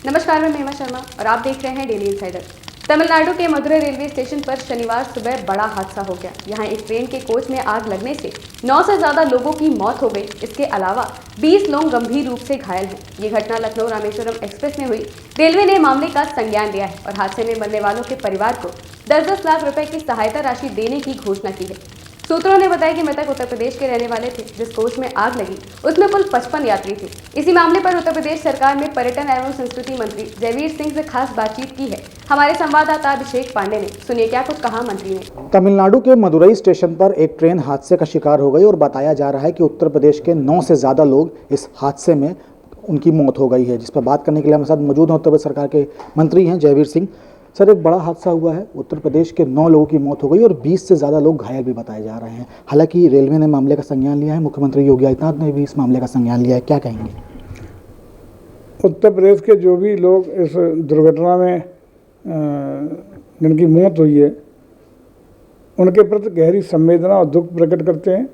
नमस्कार, मैं महिमा शर्मा और आप देख रहे हैं डेली इनसाइडर। तमिलनाडु के मदुरै रेलवे स्टेशन पर शनिवार सुबह बड़ा हादसा हो गया। यहां एक ट्रेन के कोच में आग लगने से 9 से ज्यादा लोगों की मौत हो गई। इसके अलावा 20 लोग गंभीर रूप से घायल हैं। ये घटना लखनऊ रामेश्वरम एक्सप्रेस में हुई। रेलवे ने मामले का संज्ञान लिया है और हादसे में मरने वालों के परिवार को 10-10 लाख रुपए की सहायता राशि देने की घोषणा की है। सूत्रों ने बताया कि मृतक उत्तर प्रदेश के रहने वाले थे। जिस कोच में आग लगी उसमें कुल 55 यात्री थे। इसी मामले पर उत्तर प्रदेश सरकार में पर्यटन एवं संस्कृति मंत्री जयवीर सिंह से खास बातचीत की है। हमारे संवाददाता अभिषेक पांडे ने, सुनिए क्या कुछ कहा मंत्री ने। तमिलनाडु के मदुरई स्टेशन पर एक ट्रेन हादसे का शिकार हो गई और बताया जा रहा है कि उत्तर प्रदेश के 9 से ज़्यादा लोग इस हादसे में उनकी मौत हो गई है। जिस पर बात करने के लिए हमारे साथ मौजूद हैं उत्तर प्रदेश सरकार के मंत्री हैं जयवीर सिंह। सर, एक बड़ा हादसा हुआ है, उत्तर प्रदेश के 9 लोगों की मौत हो गई और 20 से ज़्यादा लोग घायल भी बताए जा रहे हैं। हालांकि रेलवे ने मामले का संज्ञान लिया है, मुख्यमंत्री योगी आदित्यनाथ ने भी इस मामले का संज्ञान लिया है, क्या कहेंगे? उत्तर प्रदेश के जो भी लोग इस दुर्घटना में जिनकी मौत हुई है उनके प्रति गहरी संवेदना और दुख प्रकट करते हैं।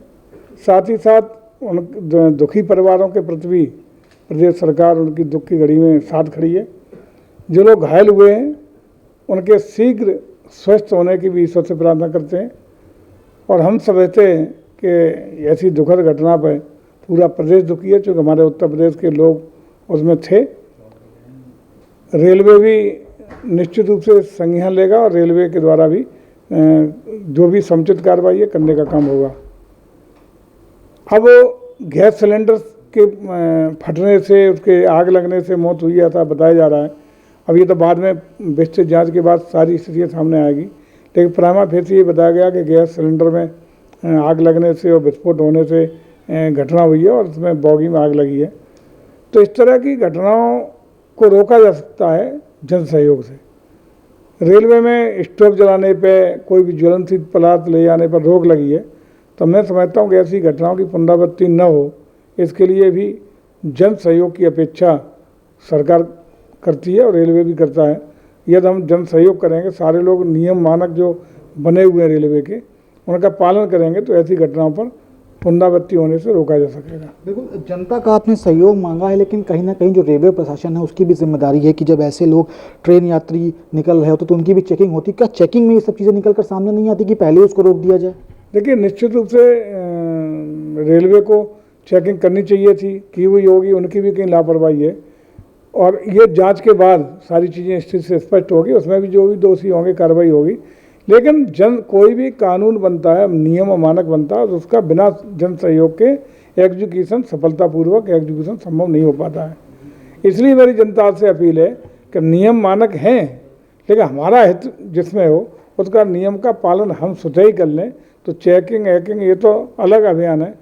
साथ ही साथ उन दुखी परिवारों के प्रति भी प्रदेश सरकार उनकी दुख की घड़ी में साथ खड़ी है। जो लोग घायल हुए हैं उनके शीघ्र स्वस्थ होने की भी ईश्वर से प्रार्थना करते हैं और हम समझते हैं कि ऐसी दुखद घटना पर पूरा प्रदेश दुखी है, चूँकि हमारे उत्तर प्रदेश के लोग उसमें थे। रेलवे भी निश्चित रूप से संज्ञान लेगा और रेलवे के द्वारा भी जो भी समुचित कार्रवाई है करने का काम होगा। अब गैस सिलेंडर के फटने से, उसके आग लगने से मौत हुई ऐसा बताया जा रहा है। अब ये तो बाद में विस्तृत जांच के बाद सारी स्थितियाँ सामने आएगी, लेकिन प्राइमा फेसी ये बताया गया कि गैस सिलेंडर में आग लगने से और विस्फोट होने से घटना हुई है और उसमें बॉगी में आग लगी है। तो इस तरह की घटनाओं को रोका जा सकता है जन सहयोग से। रेलवे में स्टोव जलाने पे, कोई भी ज्वलनशील पदार्थ ले जाने पर रोक लगी है, तो मैं समझता हूँ कि ऐसी घटनाओं की पुनरावृत्ति न हो, इसके लिए भी जन सहयोग की अपेक्षा सरकार करती है और रेलवे भी करता है। यदि हम जन सहयोग करेंगे, सारे लोग नियम मानक जो बने हुए हैं रेलवे के उनका पालन करेंगे, तो ऐसी घटनाओं पर पुनरावृत्ति होने से रोका जा सकेगा। बिल्कुल, जनता का आपने सहयोग मांगा है, लेकिन कहीं ना कहीं जो रेलवे प्रशासन है उसकी भी जिम्मेदारी है कि जब ऐसे लोग ट्रेन यात्री निकल रहे होते तो उनकी भी चेकिंग होती। क्या चेकिंग में ये सब चीज़ें निकल कर सामने नहीं आती कि पहले उसको रोक दिया जाए? देखिए, निश्चित रूप से रेलवे को चेकिंग करनी चाहिए थी, की हुई होगी, उनकी भी कहीं लापरवाही है और ये जांच के बाद सारी चीज़ें स्थिति से स्पष्ट होगी, उसमें भी जो भी दोषी होंगे कार्रवाई होगी। लेकिन कोई भी कानून बनता है, नियम और मानक बनता है, तो उसका बिना जन सहयोग के एग्जीक्यूशन सफलतापूर्वक एग्जीक्यूशन संभव नहीं हो पाता है। इसलिए मेरी जनता से अपील है कि नियम मानक हैं, लेकिन हमारा हित जिसमें हो उसका नियम का पालन हम स्वतः ही कर लें। तो चेकिंग हैकिंग ये तो अलग अभियान है,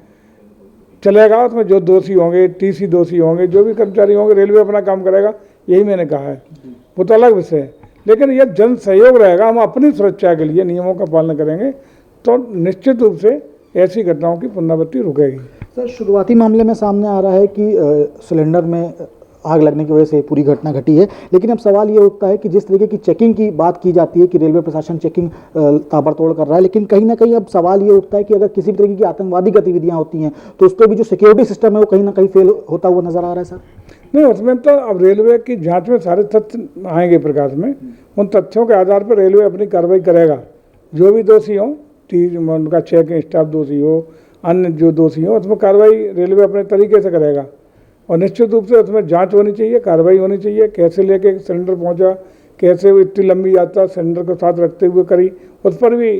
चलेगा। उसमें जो दोषी होंगे, टीसी दोषी होंगे, जो भी कर्मचारी होंगे, रेलवे अपना काम करेगा, यही मैंने कहा है, वो तो अलग विषय है। लेकिन यह जन सहयोग रहेगा, हम अपनी सुरक्षा के लिए नियमों का पालन करेंगे तो निश्चित रूप से ऐसी घटनाओं की पुनरावृत्ति रुकेगी। सर, शुरुआती मामले में सामने आ रहा है कि सिलेंडर में आग लगने की वजह से पूरी घटना घटी है, लेकिन अब सवाल ये उठता है कि जिस तरीके की चेकिंग की बात की जाती है कि रेलवे प्रशासन चेकिंग ताबड़तोड़ कर रहा है, लेकिन कहीं ना कहीं अब सवाल ये उठता है कि अगर किसी भी तरीके की आतंकवादी गतिविधियां होती हैं तो उस पर भी जो सिक्योरिटी सिस्टम है वो कहीं ना कहीं फेल होता हुआ नजर आ रहा है। सर नहीं, उसमें तो अब रेलवे की जांच में सारे तथ्य आएंगे प्रकाश में। उन तथ्यों के आधार पर रेलवे अपनी कार्रवाई करेगा। जो भी दोषी हो, उनका चेकिंग स्टाफ दोषी हो, अन्य जो दोषी हो, उसमें कार्रवाई रेलवे अपने तरीके से करेगा और निश्चित रूप से उसमें जांच होनी चाहिए, कार्रवाई होनी चाहिए। कैसे लेके सिलेंडर पहुंचा, कैसे वो इतनी लंबी यात्रा सिलेंडर को साथ रखते हुए करी, उस पर भी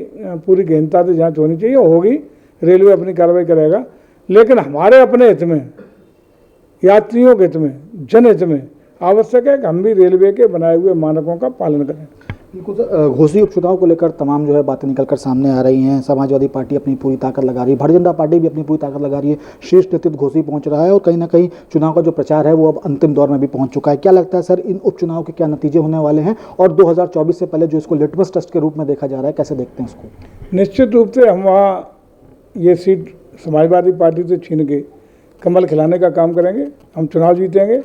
पूरी गहनता से जांच होनी चाहिए। होगी, रेलवे अपनी कार्रवाई करेगा। लेकिन हमारे अपने हित में, यात्रियों के हित में, जनहित में आवश्यक है कि हम भी रेलवे के बनाए हुए मानकों का पालन करें। बिल्कुल सर, घोसी उपचुनाव को लेकर तमाम जो है बातें निकलकर सामने आ रही हैं। समाजवादी पार्टी अपनी पूरी ताकत लगा रही है, भारतीय जनता पार्टी भी अपनी पूरी ताकत लगा रही है। शीर्ष नेतृत्व घोसी पहुंच रहा है और कहीं ना कहीं चुनाव का जो प्रचार है वो अब अंतिम दौर में भी पहुंच चुका है। क्या लगता है सर, इन उपचुनाव के क्या नतीजे होने वाले हैं और 2024 से पहले जो इसको लिटमस टेस्ट के रूप में देखा जा रहा है, कैसे देखते हैं इसको? निश्चित रूप से हम वहाँ ये सीट समाजवादी पार्टी से छीन के कमल खिलाने का काम करेंगे। हम चुनाव जीतेंगे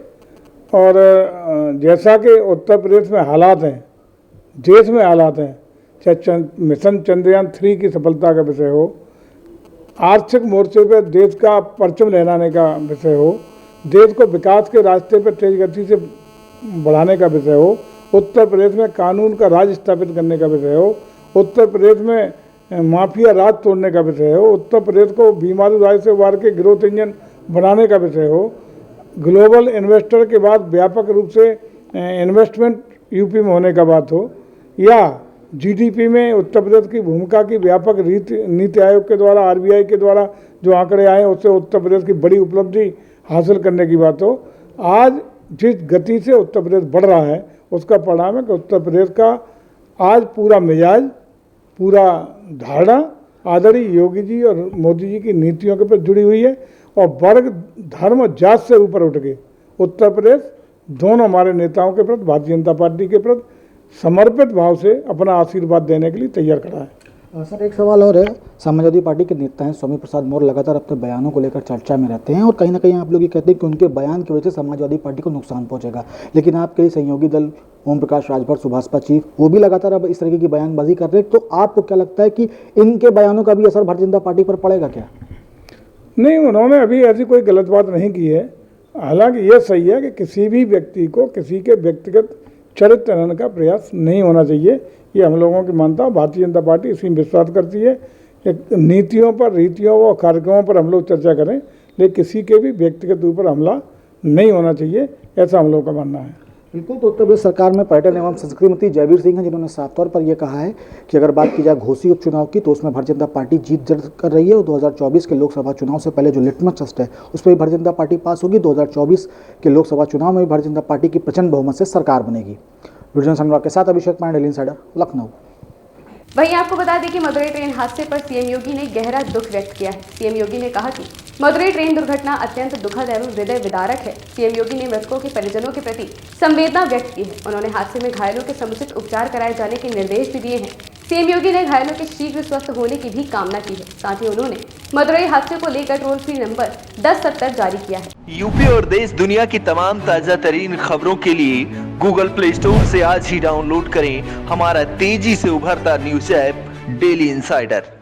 और जैसा कि उत्तर प्रदेश में हालात हैं, देश में हालात हैं, चाहे मिशन चंद्रयान 3 की सफलता का विषय हो, आर्थिक मोर्चे पर देश का परचम लहराने का विषय हो, देश को विकास के रास्ते पर तेज गति से बढ़ाने का विषय हो, उत्तर प्रदेश में कानून का राज स्थापित करने का विषय हो, उत्तर प्रदेश में माफिया राज तोड़ने का विषय हो, उत्तर प्रदेश को बीमारू राज्य से उबार के ग्रोथ इंजन बनाने का विषय हो, ग्लोबल इन्वेस्टर के बाद व्यापक रूप से इन्वेस्टमेंट यूपी में होने का बात हो, या जीडीपी में उत्तर प्रदेश की भूमिका की व्यापक नीति आयोग के द्वारा, आरबीआई के द्वारा जो आंकड़े आए उससे उत्तर प्रदेश की बड़ी उपलब्धि हासिल करने की बात हो। आज जिस गति से उत्तर प्रदेश बढ़ रहा है उसका परिणाम है कि उत्तर प्रदेश का आज पूरा मिजाज, पूरा धारणा आदरणीय योगी जी और मोदी जी की नीतियों के प्रति जुड़ी हुई है, और वर्ग धर्म और जात से ऊपर उठ के उत्तर प्रदेश दोनों हमारे नेताओं के प्रति, भारतीय जनता पार्टी के प्रति समर्पित भाव से अपना आशीर्वाद देने के लिए तैयार खड़ा है। सर एक सवाल और है, समाजवादी पार्टी के नेता हैं स्वामी प्रसाद मौर्य लगातार अपने बयानों को लेकर चर्चा में रहते हैं और कहीं ना कहीं आप लोग ये कहते हैं कि उनके बयान की वजह से समाजवादी पार्टी को नुकसान पहुंचेगा, लेकिन आपके सहयोगी दल ओम प्रकाश राजभर, सुभाषपा चीफ, वो भी लगातार अब इस तरीके की बयानबाजी कर रहे हैं, तो आपको क्या लगता है कि इनके बयानों का भी असर भारतीय जनता पार्टी पर पड़ेगा क्या? नहीं, उन्होंने अभी ऐसी कोई गलत बात नहीं की है। हालांकि ये सही है कि किसी भी व्यक्ति को किसी के व्यक्तिगत चरित्र हनन का प्रयास नहीं होना चाहिए, ये हम लोगों की मानता है। भारतीय जनता पार्टी इसी में विश्वास करती है कि नीतियों पर, रीतियों और कार्यक्रमों पर हम लोग चर्चा करें, लेकिन किसी के भी व्यक्तिगत ऊपर हमला नहीं होना चाहिए, ऐसा हम लोगों का मानना है। बिल्कुल। तो उत्तर प्रदेश सरकार में पर्यटन एवं संस्कृति मंत्री जयवीर सिंह हैं, जिन्होंने साफ तौर पर यह कहा है कि अगर बात की जाए घोसी उपचुनाव की तो उसमें भारतीय जनता पार्टी जीत दर्ज कर रही है और 2024 के लोकसभा चुनाव से पहले जो लिटमस टेस्ट है उस पर भी भारतीय जनता पार्टी पास होगी। 2024 के लोकसभा चुनाव में भी भारतीय जनता पार्टी की प्रचंड बहुमत से सरकार बनेगी। वीडियो अनुराग के साथ अभिषेक पांडे, डेली इंसाइडर, लखनऊ। वहीं आपको बता दें कि मदुरई ट्रेन हादसे पर सीएम योगी ने गहरा दुख व्यक्त किया है। सीएम योगी ने कहा कि मदुरई ट्रेन दुर्घटना अत्यंत दुखद एवं हृदय विदारक है। सीएम योगी ने मृतकों के परिजनों के प्रति संवेदना व्यक्त की है। उन्होंने हादसे में घायलों के समुचित उपचार कराए जाने के निर्देश भी दिए हैं। सीएम योगी ने घायलों के शीघ्र स्वस्थ होने की भी कामना की है। साथ ही उन्होंने मदुरई हादसे को लेकर टोल फ्री नंबर 1070 जारी किया है। यूपी और देश दुनिया की तमाम ताजा तरीन खबरों के लिए गूगल प्ले स्टोर से आज ही डाउनलोड करें हमारा तेजी से उभरता न्यूज ऐप डेली इंसाइडर।